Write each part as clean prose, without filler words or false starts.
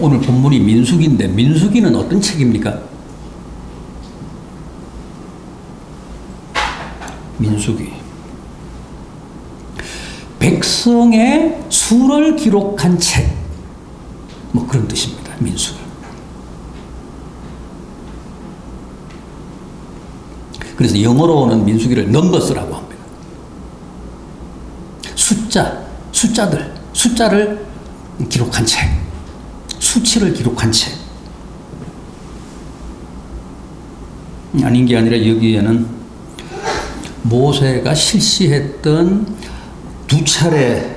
오늘 본문이 민수기인데 민수기는 어떤 책입니까? 민수기. 백성의 수를 기록한 책. 뭐 그런 뜻입니다. 민수기. 그래서 영어로는 민수기를 넘버스라고 합니다. 숫자를 기록한 책. 수치를 기록한 책. 아닌 게 아니라 여기에는 모세가 실시했던 2차례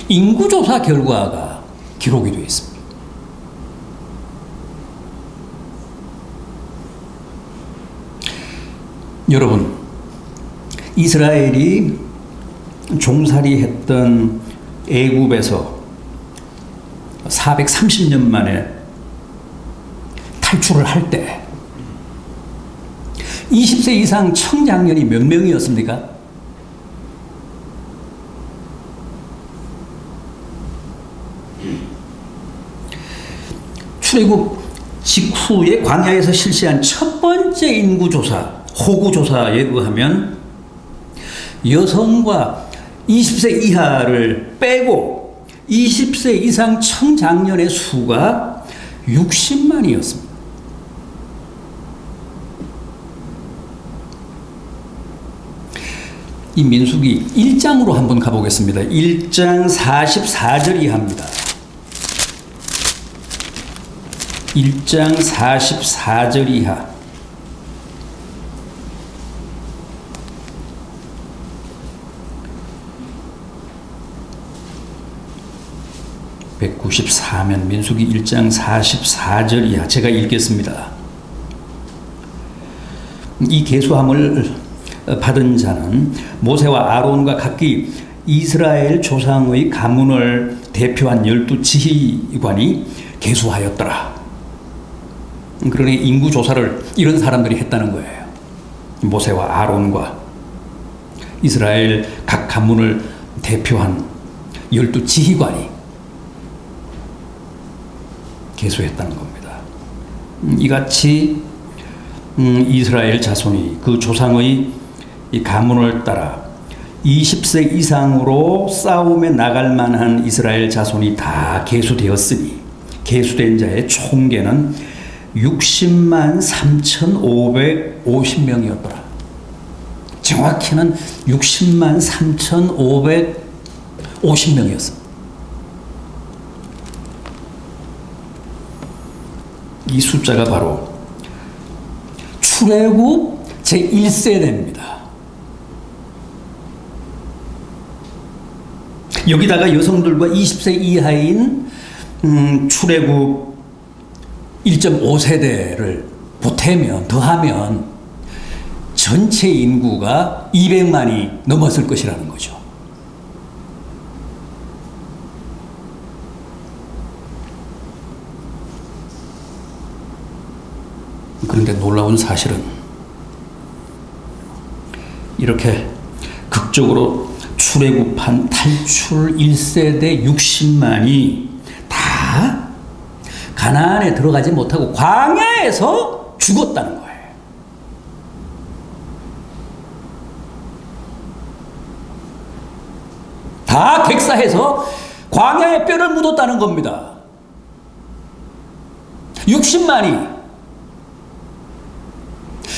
인구조사 결과가 기록이 되어 있습니다. 여러분, 이스라엘이 종살이 했던 애굽에서 430년 만에 탈출을 할 때 20세 이상 청장년이 몇 명이었습니까? 출애굽 직후에 광야에서 실시한 첫 번째 인구조사, 호구조사에 의하면 여성과 20세 이하를 빼고 20세 이상 청장년의 수가 60만이었습니다. 이 민수기 1장으로 한번 가보겠습니다. 1장 44절 이하입니다. 1장 44절 이하. (194면) 민수기 1장 44절 이하. 제가 읽겠습니다. 이 계수함을 받은 자는 모세와 아론과 각기 이스라엘 조상의 가문을 대표한 12지휘관이 계수하였더라. 그러니 인구조사를 이런 사람들이 했다는 거예요. 모세와 아론과 이스라엘 각 가문을 대표한 12지휘관이 계수했다는 겁니다. 이같이 이스라엘 자손이 그 조상의 이 가문을 따라 20세 이상으로 싸움에 나갈 만한 이스라엘 자손이 다 계수되었으니 계수된 자의 총계는 60만 3,550명이었더라. 정확히는 60만 3,550명이었습니다. 이 숫자가 바로 출애굽 제1세대입니다. 여기다가 여성들과 20세 이하인 출애굽 1.5세대를 보태면, 더하면 전체 인구가 200만이 넘었을 것이라는 거죠. 그런데 놀라운 사실은 이렇게 극적으로 출애굽한 탈출 1세대 60만이 다 가나안에 들어가지 못하고 광야에서 죽었다는 거예요. 다 객사해서 광야에 뼈를 묻었다는 겁니다. 60만이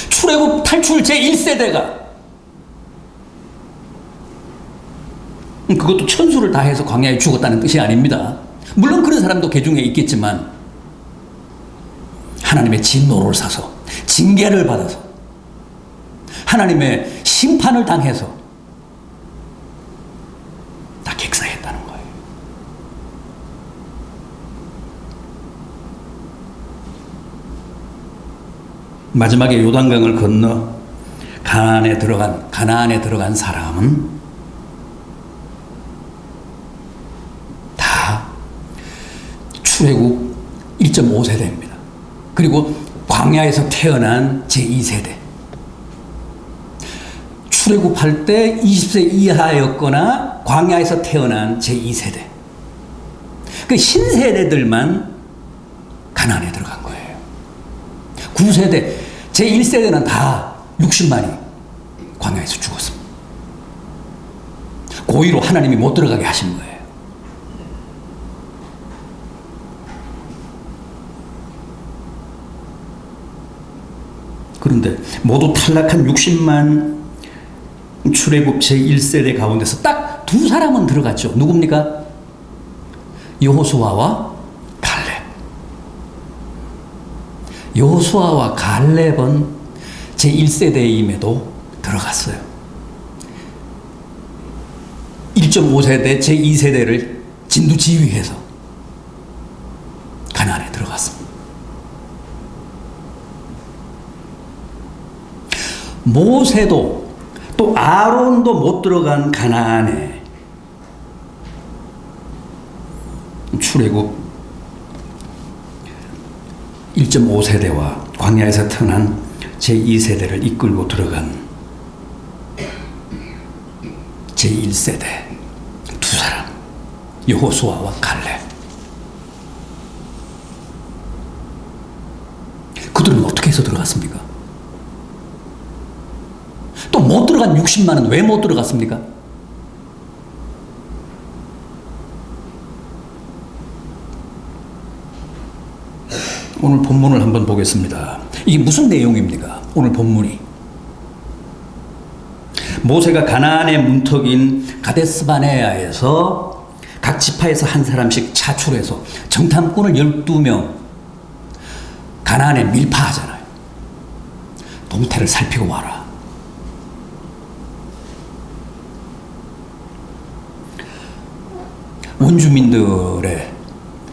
출애굽 탈출 제1세대가 그것도 천수를 다해서 광야에 죽었다는 뜻이 아닙니다. 물론 그런 사람도 개중에 있겠지만 하나님의 진노를 사서 징계를 받아서 하나님의 심판을 당해서 다 객사했다는 거예요. 마지막에 요단강을 건너 가나안에 들어간 사람은 다 출애굽 1.5세대입니다. 그리고 광야에서 태어난 제2세대. 출애굽할 때 20세 이하였거나 광야에서 태어난 제2세대. 그 신세대들만 가나안에 들어간 거예요. 9세대, 제1세대는 다 60만이 광야에서 죽었습니다. 고의로 하나님이 못 들어가게 하신 거예요. 그런데 모두 탈락한 60만 출애굽 제1세대 가운데서 딱 두 사람은 들어갔죠. 누굽니까? 여호수아와 갈렙. 여호수아와 갈렙은 제1세대임에도 들어갔어요. 1.5세대, 제2세대를 진두지휘해서 가나안에 들어갔습니다. 모세도 또 아론도 못 들어간 가나안에 출애굽 1.5세대와 광야에서 태어난 제2세대를 이끌고 들어간 제1세대 두 사람, 여호수아와 갈렙. 그들은 어떻게 해서 들어갔습니까? 또 못 들어간 60만은 왜 못 들어갔습니까? 오늘 본문을 한번 보겠습니다. 이게 무슨 내용입니까? 오늘 본문이. 모세가 가나안의 문턱인 가데스바네아에서 각 지파에서 한 사람씩 차출해서 정탐꾼을 12명 가나안에 밀파하잖아요. 동태를 살피고 와라. 원주민들의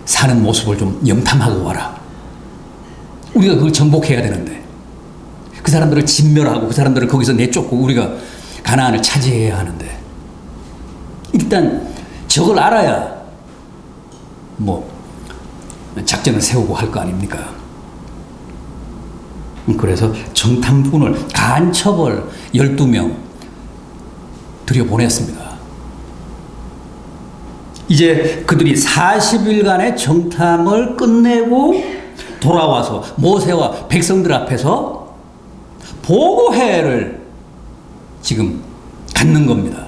사는 모습을 좀 염탐하고 와라. 우리가 그걸 정복해야 되는데 그 사람들을 진멸하고 그 사람들을 거기서 내쫓고 우리가 가나안을 차지해야 하는데 일단 저걸 알아야 뭐 작전을 세우고 할 거 아닙니까? 그래서 정탐꾼을 간첩을 12명 들여보냈습니다. 이제 그들이 40일간의 정탐을 끝내고 돌아와서 모세와 백성들 앞에서 보고회를 지금 갖는 겁니다.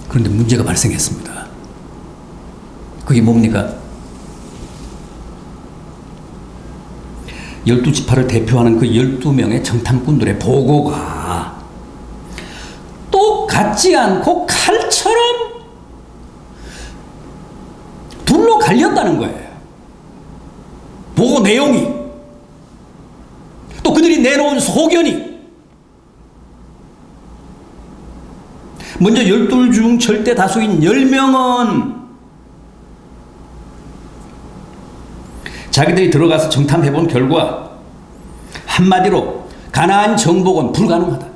그런데 문제가 발생했습니다. 그게 뭡니까? 12지파를 대표하는 그 12명의 정탐꾼들의 보고가 똑같지 않고 칼처럼 둘로 갈렸다는 거예요. 보고 내용이. 또 그들이 내놓은 소견이. 먼저 12 중 절대 다수인 10명은 자기들이 들어가서 정탐해본 결과 한마디로 가나안 정복은 불가능하다.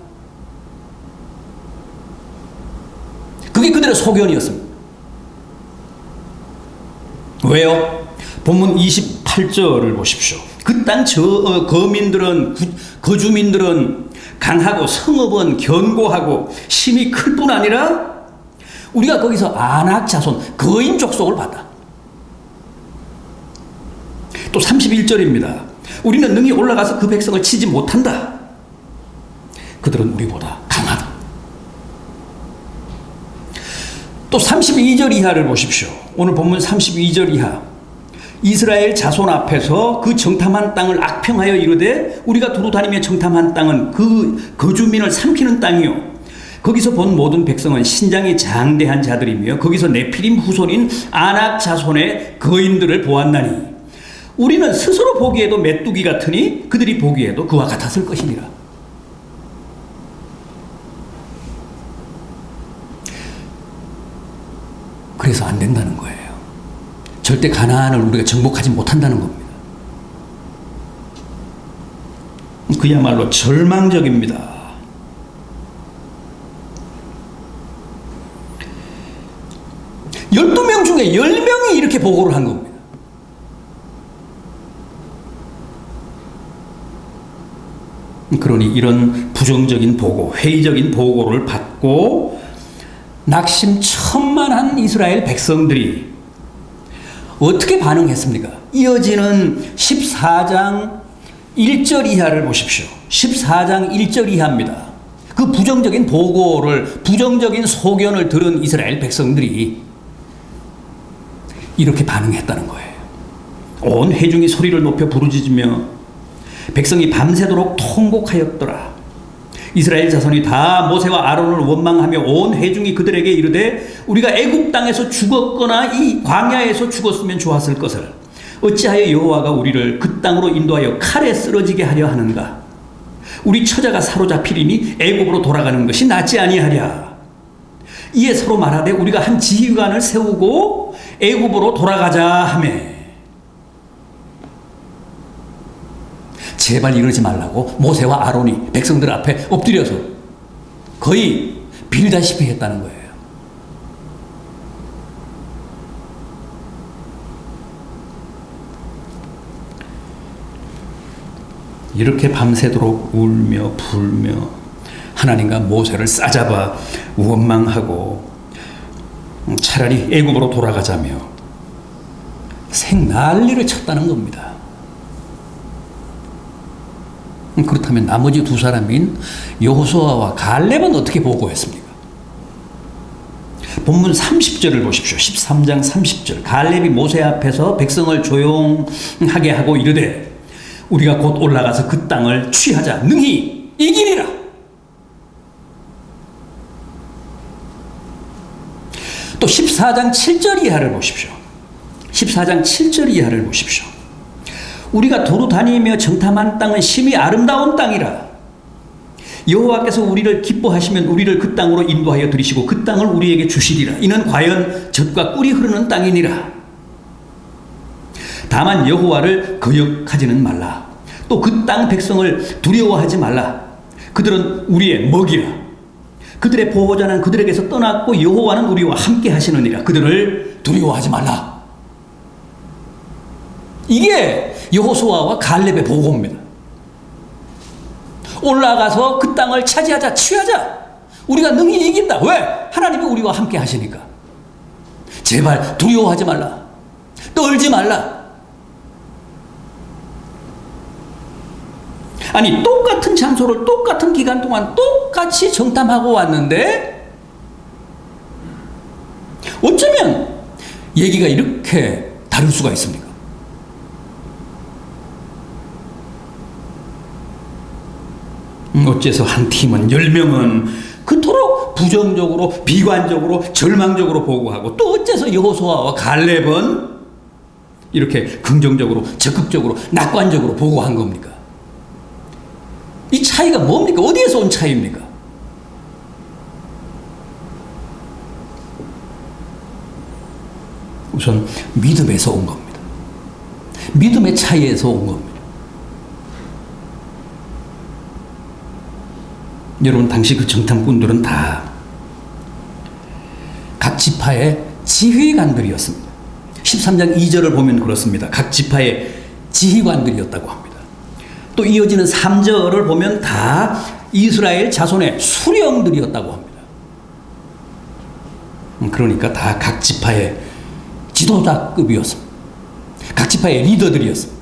그게 그들의 소견이었습니다. 왜요? 본문 28절을 보십시오. 그 땅 거민들은, 거주민들은 강하고 성읍은 견고하고 힘이 클 뿐 아니라 우리가 거기서 아낙 자손, 거인 족속을 봤다. 또 31절입니다. 우리는 능히 올라가서 그 백성을 치지 못한다. 그들은 우리보다 강하다. 또 32절 이하를 보십시오. 오늘 본문 32절 이하. 이스라엘 자손 앞에서 그 정탐한 땅을 악평하여 이르되 우리가 두루 다니며 정탐한 땅은 그 거주민을 삼키는 땅이요 거기서 본 모든 백성은 신장이 장대한 자들이며 거기서 네피림 후손인 아낙 자손의 거인들을 보았나니 우리는 스스로 보기에도 메뚜기 같으니 그들이 보기에도 그와 같았을 것이니라. 그래서 안 된다는 거예요. 절대 가나안을 우리가 정복하지 못한다는 겁니다. 그야말로 절망적입니다. 열두 명 중에 10명이 이렇게 보고를 한 겁니다. 그러니 이런 부정적인 보고, 회의적인 보고를 받고 낙심천만한 이스라엘 백성들이 어떻게 반응했습니까? 이어지는 14장 1절 이하를 보십시오. 14장 1절 이하입니다. 그 부정적인 보고를, 부정적인 소견을 들은 이스라엘 백성들이 이렇게 반응했다는 거예요. 온 회중이 소리를 높여 부르짖으며 백성이 밤새도록 통곡하였더라. 이스라엘 자손이 다 모세와 아론을 원망하며 온 회중이 그들에게 이르되 우리가 애굽 땅에서 죽었거나 이 광야에서 죽었으면 좋았을 것을 어찌하여 여호와가 우리를 그 땅으로 인도하여 칼에 쓰러지게 하려 하는가? 우리 처자가 사로잡히리니 애굽으로 돌아가는 것이 낫지 아니하랴. 이에 서로 말하되 우리가 한 지휘관을 세우고 애굽으로 돌아가자 하매 제발 이러지 말라고 모세와 아론이 백성들 앞에 엎드려서 거의 빌다시피 했다는 거예요. 이렇게 밤새도록 울며 불며 하나님과 모세를 싸잡아 원망하고 차라리 애굽으로 돌아가자며 생난리를 쳤다는 겁니다. 그렇다면 나머지 두 사람인 여호수아와 갈렙은 어떻게 보고했습니까? 본문 30절을 보십시오. 13장 30절. 갈렙이 모세 앞에서 백성을 조용하게 하고 이르되 우리가 곧 올라가서 그 땅을 취하자. 능히 이기리라. 또 14장 7절 이하를 보십시오. 14장 7절 이하를 보십시오. 우리가 두루 다니며 정탐한 땅은 심히 아름다운 땅이라. 여호와께서 우리를 기뻐하시면 우리를 그 땅으로 인도하여 들이시고 그 땅을 우리에게 주시리라. 이는 과연 젖과 꿀이 흐르는 땅이니라. 다만 여호와를 거역하지는 말라. 또 그 땅 백성을 두려워하지 말라. 그들은 우리의 먹이라. 그들의 보호자는 그들에게서 떠났고 여호와는 우리와 함께 하시느니라. 그들을 두려워하지 말라. 이게 여호수아와 갈렙의 보고입니다. 올라가서 그 땅을 차지하자, 취하자. 우리가 능히 이긴다. 왜? 하나님이 우리와 함께 하시니까. 제발 두려워하지 말라. 떨지 말라. 아니, 똑같은 장소를 똑같은 기간 동안 똑같이 정탐하고 왔는데 어쩌면 얘기가 이렇게 다를 수가 있습니까? 어째서 한 팀은 10명은 그토록 부정적으로, 비관적으로, 절망적으로 보고하고 또 어째서 여호수아와 갈렙은 이렇게 긍정적으로, 적극적으로, 낙관적으로 보고한 겁니까? 이 차이가 뭡니까? 어디에서 온 차이입니까? 우선 믿음에서 온 겁니다. 믿음의 차이에서 온 겁니다. 여러분, 당시 그 정탐꾼들은 다 각 지파의 지휘관들이었습니다. 13장 2절을 보면 그렇습니다. 각 지파의 지휘관들이었다고 합니다. 또 이어지는 3절을 보면 다 이스라엘 자손의 수령들이었다고 합니다. 그러니까 다 각 지파의 지도자급이었습니다. 각 지파의 리더들이었습니다.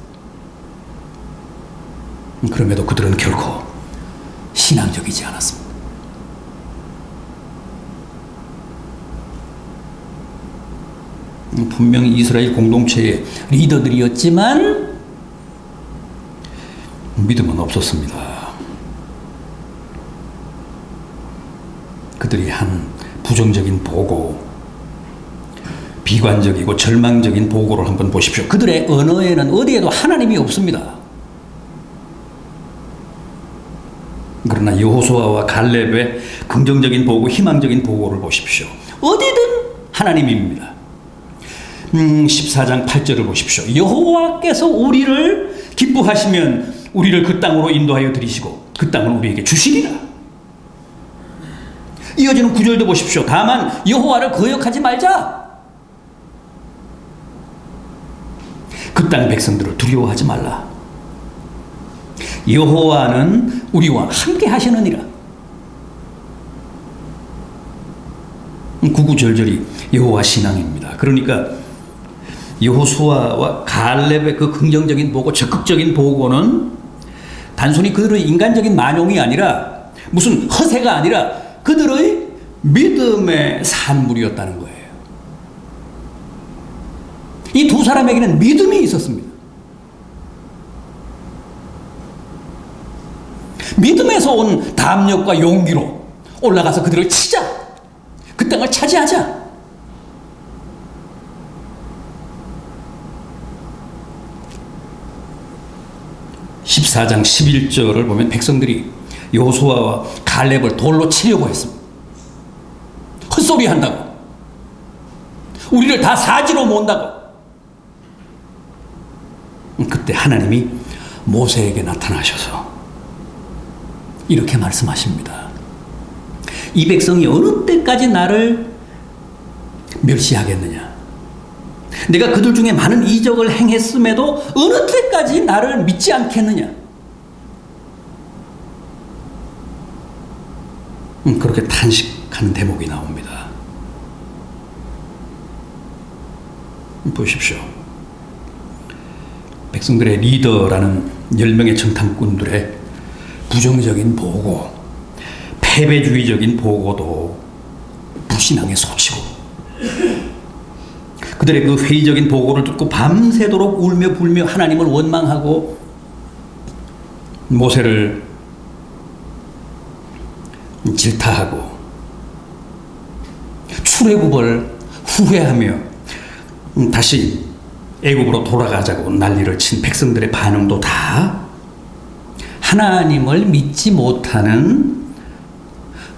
그럼에도 그들은 결코 신앙적이지 않았습니다. 분명히 이스라엘 공동체의 리더들이었지만 믿음은 없었습니다. 그들이 한 부정적인 보고, 비관적이고 절망적인 보고를 한번 보십시오. 그들의 언어에는 어디에도 하나님이 없습니다. 그러나 여호수아와 갈렙의 긍정적인 보고, 희망적인 보고를 보십시오. 어디든 하나님입니다. 14장 8절을 보십시오. 여호와께서 우리를 기뻐하시면 우리를 그 땅으로 인도하여 들이시고 그 땅을 우리에게 주시리라. 이어지는 9절도 보십시오. 다만 여호와를 거역하지 말자. 그 땅 백성들을 두려워하지 말라. 여호와는 우리와 함께 하시느니라. 구구절절이 여호와 신앙입니다. 그러니까 여호수아와 갈렙의 그 긍정적인 보고, 적극적인 보고는 단순히 그들의 인간적인 만용이 아니라 무슨 허세가 아니라 그들의 믿음의 산물이었다는 거예요. 이 두 사람에게는 믿음이 있었습니다. 믿음에서 온 담력과 용기로 올라가서 그들을 치자. 그 땅을 차지하자. (14장 11절을) 보면 백성들이 여호수아와 갈렙을 돌로 치려고 했습니다. 헛소리 한다고, 우리를 다 사지로 모은다고. 그때 하나님이 모세에게 나타나셔서 이렇게 말씀하십니다. 이 백성이 어느 때까지 나를 멸시하겠느냐? 내가 그들 중에 많은 이적을 행했음에도 어느 때까지 나를 믿지 않겠느냐? 그렇게 탄식하는 대목이 나옵니다. 보십시오. 백성들의 리더라는 10명의 정탐꾼들의 부정적인 보고, 패배주의적인 보고도 불신앙의 소치고, 그들의 그 회의적인 보고를 듣고 밤새도록 울며 불며 하나님을 원망하고 모세를 질타하고 출애굽을 후회하며 다시 애굽으로 돌아가자고 난리를 친 백성들의 반응도 다 하나님을 믿지 못하는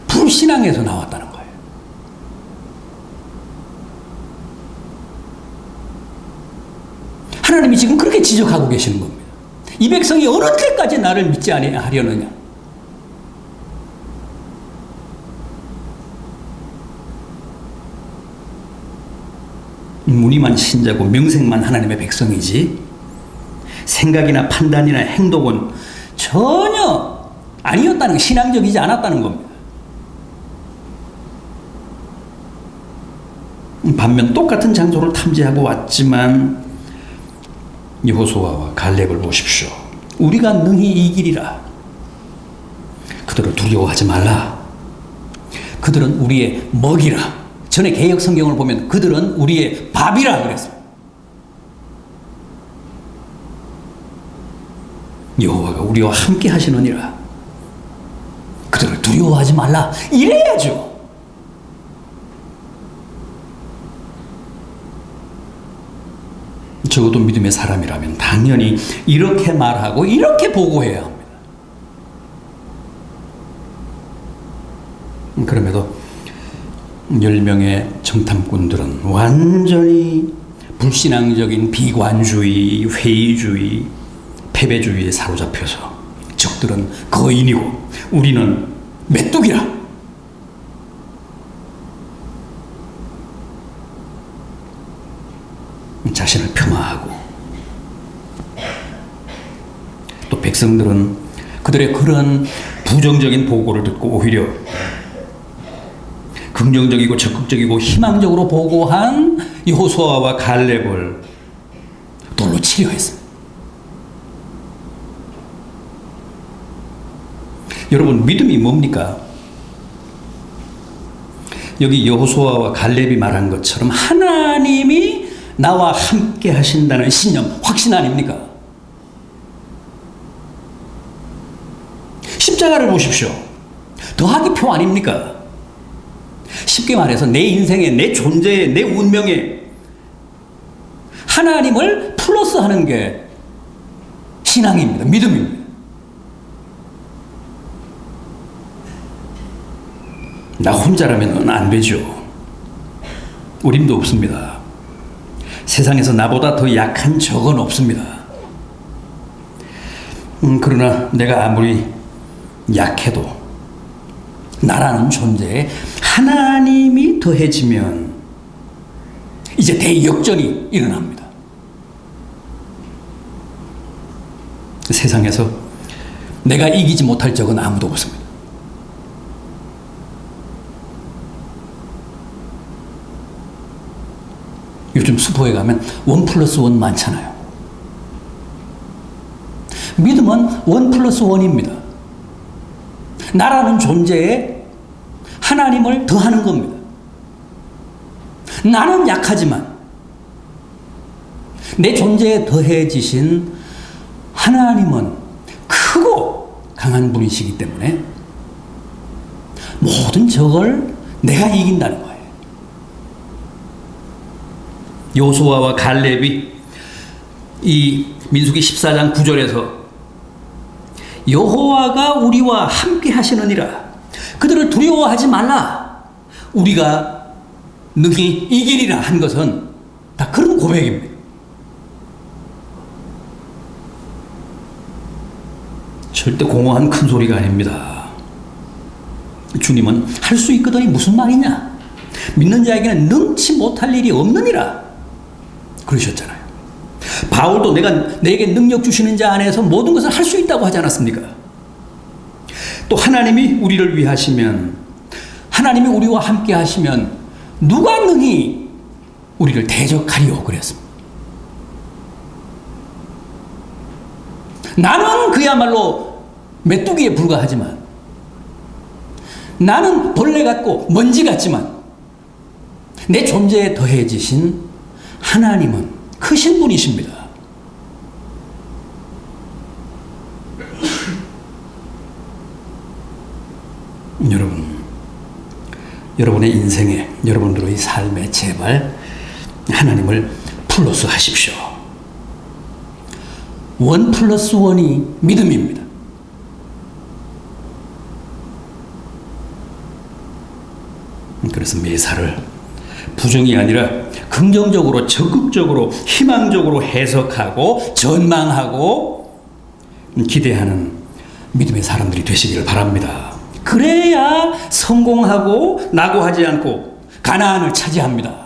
불신앙에서 나왔다는 거예요. 하나님이 지금 그렇게 지적하고 계시는 겁니다. 이 백성이 어느 때까지 나를 믿지 아니하려느냐? 무늬만 신자고 명색만 하나님의 백성이지 생각이나 판단이나 행동은 전혀 아니었다는, 신앙적이지 않았다는 겁니다. 반면 똑같은 장소를 탐지하고 왔지만 여호수아와 갈렙을 보십시오. 우리가 능히 이기리라. 그들을 두려워하지 말라. 그들은 우리의 먹이라. 전에 개역 성경을 보면 그들은 우리의 밥이라 그랬어요. 여호와가 우리와 함께 하시느니라. 그들을 두려워하지 말라. 이래야죠. 적어도 믿음의 사람이라면 당연히 이렇게 말하고 이렇게 보고해야 합니다. 그럼에도 10명의 정탐꾼들은 완전히 불신앙적인 비관주의, 회의주의, 패배주의에 사로잡혀서 적들은 거인이고 우리는 메뚜기라. 자신을 폄하하고, 또 백성들은 그들의 그런 부정적인 보고를 듣고 오히려 긍정적이고 적극적이고 희망적으로 보고한 여호수아와 갈렙을 돌로 치려 했습니다. 여러분, 믿음이 뭡니까? 여기 여호수아와 갈렙이 말한 것처럼 하나님이 나와 함께 하신다는 신념, 확신 아닙니까? 십자가를 보십시오. 더하기 표 아닙니까? 쉽게 말해서 내 인생에, 내 존재에, 내 운명에 하나님을 플러스하는 게 신앙입니다. 믿음입니다. 나 혼자라면 안 되죠. 우림도 없습니다. 세상에서 나보다 더 약한 적은 없습니다. 그러나 내가 아무리 약해도 나라는 존재에 하나님이 더해지면 이제 대역전이 일어납니다. 세상에서 내가 이기지 못할 적은 아무도 없습니다. 요즘 슈퍼에 가면 1+1 많잖아요. 믿음은 1+1입니다. 나라는 존재에 하나님을 더하는 겁니다. 나는 약하지만 내 존재에 더해지신 하나님은 크고 강한 분이시기 때문에 모든 적을 내가 이긴다는 거예요. 여호수아와 갈렙이 이 민수기 14장 9절에서 여호와가 우리와 함께 하시느니라 그들을 두려워하지 말라 우리가 능히 이기리라 한 것은 다 그런 고백입니다. 절대 공허한 큰 소리가 아닙니다. 주님은 할 수 있거든이 무슨 말이냐? 믿는 자에게는 능치 못할 일이 없느니라 그러셨잖아요. 바울도 내게 능력 주시는 자 안에서 모든 것을 할 수 있다고 하지 않았습니까? 또 하나님이 우리를 위하시면 하나님이 우리와 함께 하시면 누가 능히 우리를 대적하리요 그랬습니다. 나는 그야말로 메뚜기에 불과하지만 나는 벌레 같고 먼지 같지만 내 존재에 더해지신 하나님은 크신 분이십니다. 여러분의 인생에 여러분들의 삶에 제발 하나님을 플러스 하십시오. 1+1이 믿음입니다. 그래서 매사를 부정이 아니라 긍정적으로 적극적으로 희망적으로 해석하고 전망하고 기대하는 믿음의 사람들이 되시기를 바랍니다. 그래야 성공하고 낙오하지 않고 가나안을 차지합니다.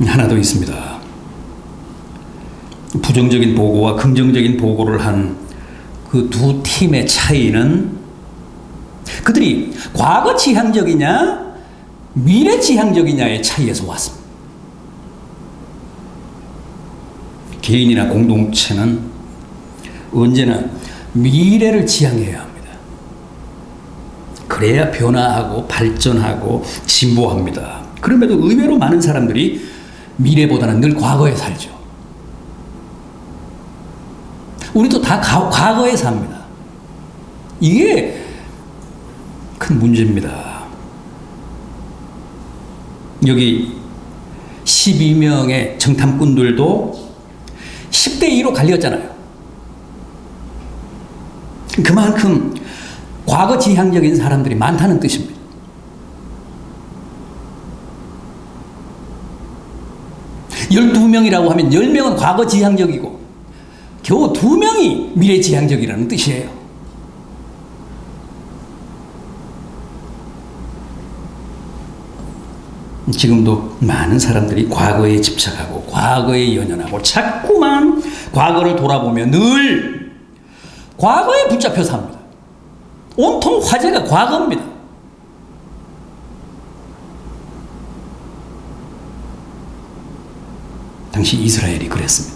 하나 더 있습니다. 부정적인 보고와 긍정적인 보고를 한 그 두 팀의 차이는 그들이 과거 지향적이냐 미래 지향적이냐의 차이에서 왔습니다. 개인이나 공동체는 언제나 미래를 지향해야 합니다. 그래야 변화하고 발전하고 진보합니다. 그럼에도 의외로 많은 사람들이 미래보다는 늘 과거에 살죠. 우리도 다 과거에 삽니다. 이게 큰 문제입니다. 여기 12명의 정탐꾼들도 10대2로 갈렸잖아요. 그만큼 과거 지향적인 사람들이 많다는 뜻입니다. 열두 명이라고 하면 10명은 과거 지향적이고 겨우 2명이 미래 지향적이라는 뜻이에요. 지금도 많은 사람들이 과거에 집착하고 과거에 연연하고 자꾸만 과거를 돌아보며 늘 과거에 붙잡혀 삽니다. 온통 화제가 과거입니다. 당시 이스라엘이 그랬습니다.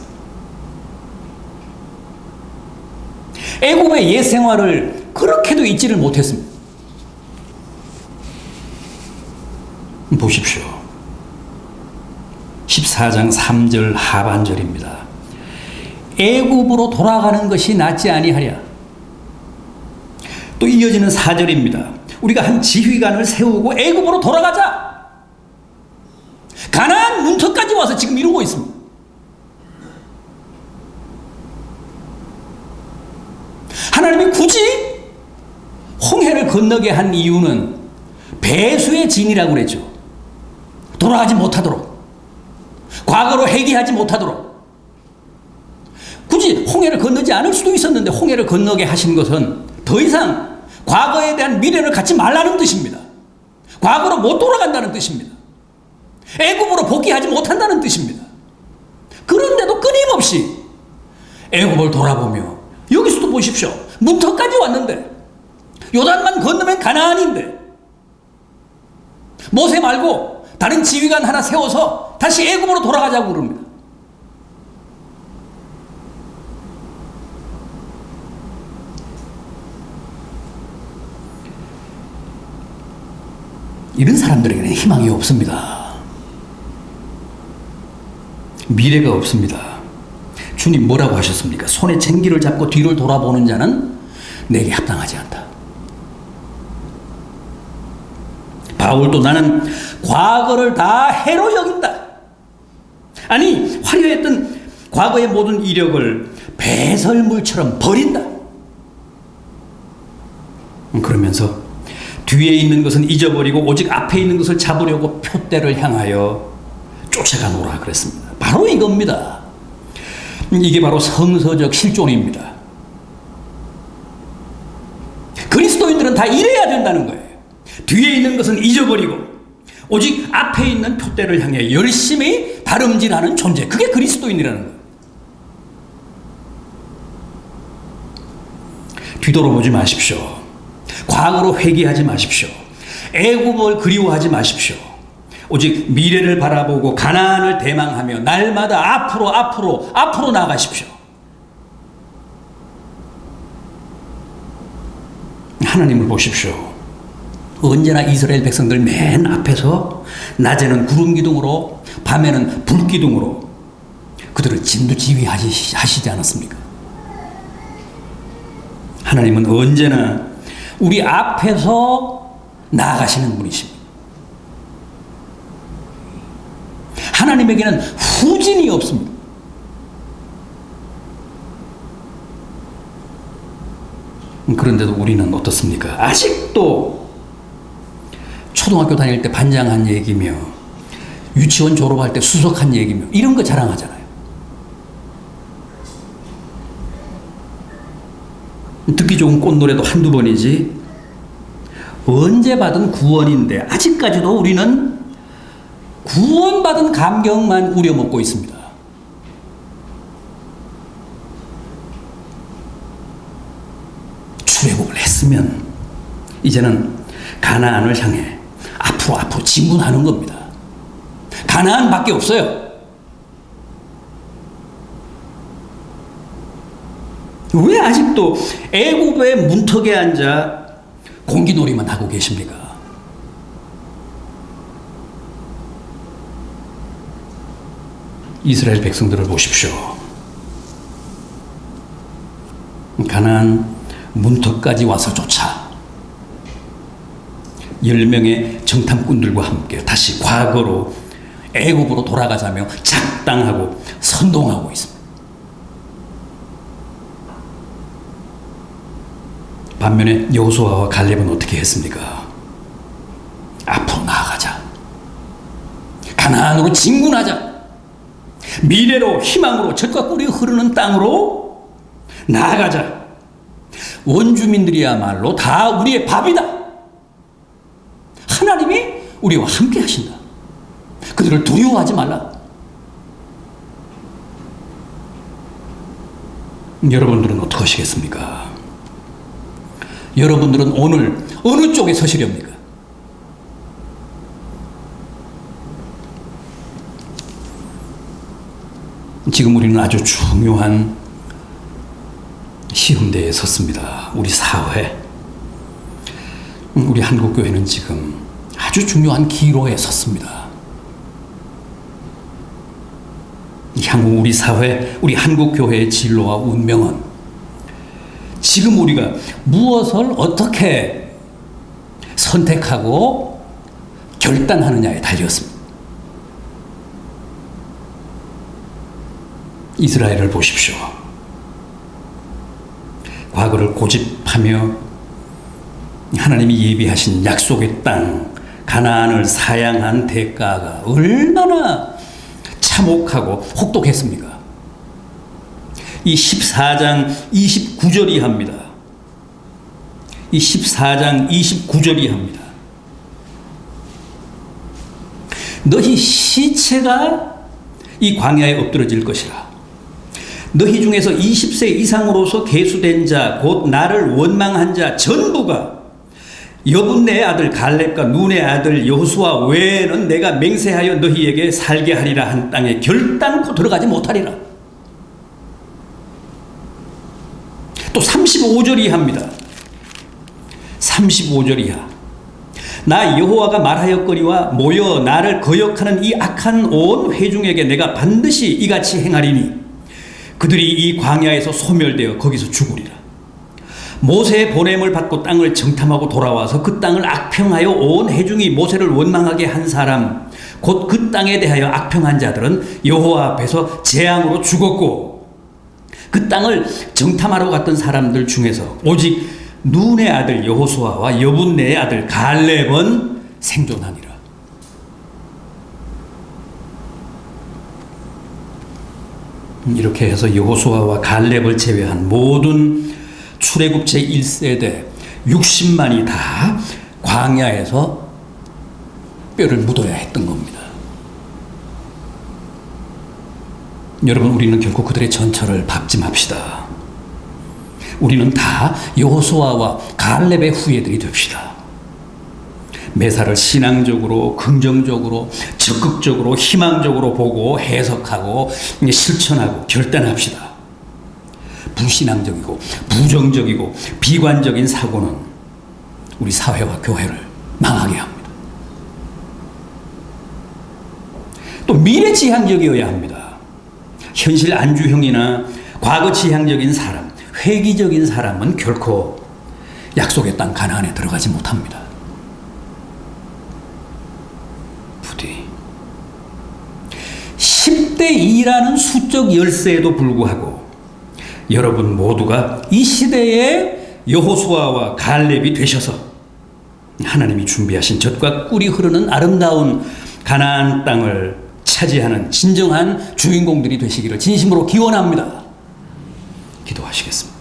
애굽의 옛 생활을 그렇게도 잊지를 못했습니다. 보십시오. 14장 3절 하반절입니다. 애굽으로 돌아가는 것이 낫지 아니하랴. 또 이어지는 4절입니다. 우리가 한 지휘관을 세우고 애굽으로 돌아가자. 가나안 문턱까지 와서 지금 이루고 있습니다. 하나님이 굳이 홍해를 건너게 한 이유는 배수의 진이라고 그랬죠. 돌아가지 못하도록, 과거로 회귀하지 못하도록. 굳이 홍해를 건너지 않을 수도 있었는데 홍해를 건너게 하신 것은 더 이상 과거에 대한 미련을 갖지 말라는 뜻입니다. 과거로 못 돌아간다는 뜻입니다. 애굽으로 복귀하지 못한다는 뜻입니다. 그런데도 끊임없이 애굽을 돌아보며 여기서도 보십시오. 문턱까지 왔는데 요단만 건너면 가나안인데 모세 말고 다른 지휘관 하나 세워서 다시 애굽으로 돌아가자고 그럽니다. 이런 사람들에게는 희망이 없습니다. 미래가 없습니다. 주님 뭐라고 하셨습니까? 손에 쟁기를 잡고 뒤를 돌아보는 자는 내게 합당하지 않다. 바울도 나는 과거를 다 해로 여긴다. 아니, 화려했던 과거의 모든 이력을 배설물처럼 버린다. 그러면서 뒤에 있는 것은 잊어버리고 오직 앞에 있는 것을 잡으려고 표대를 향하여 쫓아가노라 그랬습니다. 바로 이겁니다. 이게 바로 성서적 실존입니다. 그리스도인들은 다 이래야 된다는 거예요. 뒤에 있는 것은 잊어버리고 오직 앞에 있는 표대를 향해 열심히 다름질하는 존재. 그게 그리스도인이라는 거예요. 뒤돌아보지 마십시오. 과거로 회귀하지 마십시오. 애굽을 그리워하지 마십시오. 오직 미래를 바라보고 가나안을 대망하며 날마다 앞으로 나아가십시오. 하나님을 보십시오. 언제나 이스라엘 백성들 맨 앞에서 낮에는 구름 기둥으로 밤에는 불 기둥으로 그들을 진두지휘하시지 않았습니까? 하나님은 언제나 우리 앞에서 나아가시는 분이십니다. 하나님에게는 후진이 없습니다. 그런데도 우리는 어떻습니까? 아직도 초등학교 다닐 때 반장한 얘기며 유치원 졸업할 때 수석한 얘기며 이런 거 자랑하잖아요. 듣기 좋은 꽃노래도 한두 번이지 언제 받은 구원인데 아직까지도 우리는 구원받은 감격만 우려먹고 있습니다. 출애굽을 했으면 이제는 가나안을 향해 앞으로 진군하는 겁니다. 가나안밖에 없어요. 왜 아직도 애굽의 문턱에 앉아 공기놀이만 하고 계십니까? 이스라엘 백성들을 보십시오. 가나안 문턱까지 와서조차 10명의 정탐꾼들과 함께 다시 과거로 애굽으로 돌아가자며 작당하고 선동하고 있습니다. 반면에 여호수아와 갈렙은 어떻게 했습니까? 앞으로 나아가자. 가나안으로 진군하자. 미래로 희망으로 젖과 꿀이 흐르는 땅으로 나아가자. 원주민들이야말로 다 우리의 밥이다. 하나님이 우리와 함께 하신다. 그들을 두려워하지 말라. 여러분들은 어떻게 하시겠습니까? 여러분들은 오늘 어느 쪽에 서시렵니까? 지금 우리는 아주 중요한 시험대에 섰습니다. 우리 사회, 우리 한국교회는 지금 아주 중요한 기로에 섰습니다. 향후 우리 사회, 우리 한국교회의 진로와 운명은 지금 우리가 무엇을 어떻게 선택하고 결단하느냐에 달렸습니다. 이스라엘을 보십시오. 과거를 고집하며 하나님이 예비하신 약속의 땅 가나안을 사양한 대가가 얼마나 참혹하고 혹독했습니까? 이 14장 29절이 합니다. 이 14장 29절이 합니다. 너희 시체가 이 광야에 엎드러질 것이라. 너희 중에서 20세 이상으로서 계수된 자, 곧 나를 원망한 자 전부가 여분네 아들 갈렙과 눈의 아들 여호수아 외에는 내가 맹세하여 너희에게 살게 하리라 한 땅에 결단코 들어가지 못하리라. 또 35절 이하입니다. 35절 이하. 나 여호와가 말하였거니와 모여 나를 거역하는 이 악한 온 회중에게 내가 반드시 이같이 행하리니 그들이 이 광야에서 소멸되어 거기서 죽으리라. 모세의 보냄을 받고 땅을 정탐하고 돌아와서 그 땅을 악평하여 온 회중이 모세를 원망하게 한 사람 곧 그 땅에 대하여 악평한 자들은 여호와 앞에서 재앙으로 죽었고 그 땅을 정탐하러 갔던 사람들 중에서 오직 눈의 아들 여호수아와 여분네의 아들 갈렙은 생존하니라. 이렇게 해서 여호수아와 갈렙을 제외한 모든 출애굽 제1세대 60만이 다 광야에서 뼈를 묻어야 했던 겁니다. 여러분, 우리는 결코 그들의 전철을 밟지 맙시다. 우리는 다 여호수아와 갈렙의 후예들이 됩시다. 매사를 신앙적으로, 긍정적으로, 적극적으로, 희망적으로 보고 해석하고 실천하고 결단합시다. 불신앙적이고 부정적이고 비관적인 사고는 우리 사회와 교회를 망하게 합니다. 또 미래지향적이어야 합니다. 현실 안주형이나 과거지향적인 사람, 회기적인 사람은 결코 약속의 땅 가나안에 들어가지 못합니다. 부디 10대 2라는 수적 열세에도 불구하고 여러분 모두가 이 시대의 여호수아와 갈렙이 되셔서 하나님이 준비하신 젖과 꿀이 흐르는 아름다운 가나안 땅을 차지하는 진정한 주인공들이 되시기를 진심으로 기원합니다. 기도하시겠습니다.